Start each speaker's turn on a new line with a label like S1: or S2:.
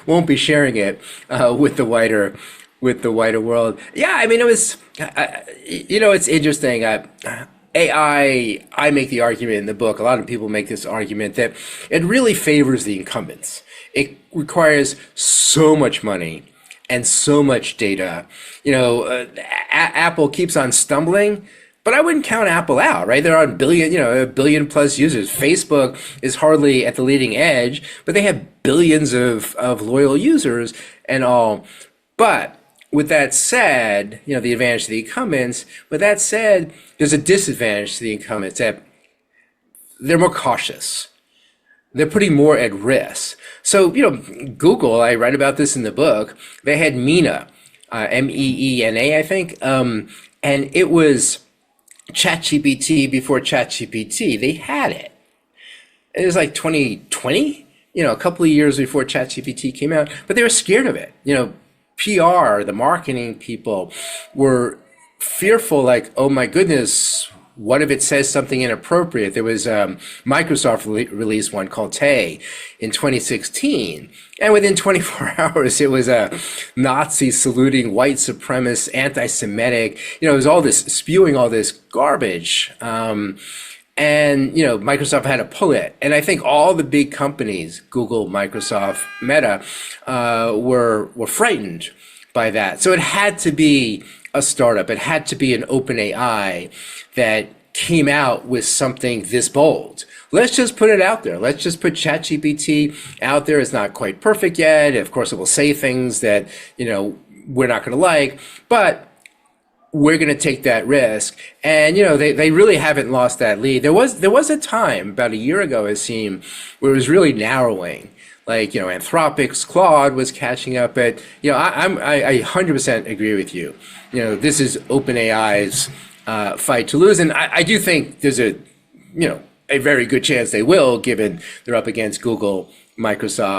S1: won't be sharing it with the wider world. Yeah, I mean, it was, it's interesting. I make the argument in the book. A lot of people make this argument that it really favors the incumbents. It requires so much money and so much data. Apple keeps on stumbling, but I wouldn't count Apple out, right? They're on a billion plus users. Facebook is hardly at the leading edge, but they have billions of loyal users and all. But with that said, the advantage to the incumbents, with that said, there's a disadvantage to the incumbents that they're more cautious. They're putting more at risk. So, Google, I write about this in the book, they had Meena, MEENA, I think, and it was ChatGPT before ChatGPT. They had it. It was like 2020, a couple of years before ChatGPT came out, but they were scared of it. PR, the marketing people were fearful, like, oh my goodness, what if it says something inappropriate? There was Microsoft released one called Tay in 2016. And within 24 hours, it was a Nazi saluting white supremacist, anti-Semitic, it was all this, spewing all this garbage. And, Microsoft had to pull it. And I think all the big companies, Google, Microsoft, Meta, were frightened by that. So it had to be a startup. It had to be an OpenAI that came out with something this bold. Let's just put it out there. Let's just put ChatGPT out there. It's not quite perfect yet. Of course, it will say things that, we're not going to like, but we're going to take that risk. And, they really haven't lost that lead. There was a time about a year ago, it seemed, where it was really narrowing. Like, Anthropic's Claude was catching up at, I 100% agree with you. This is OpenAI's fight to lose. And I do think there's a very good chance they will, given they're up against Google, Microsoft,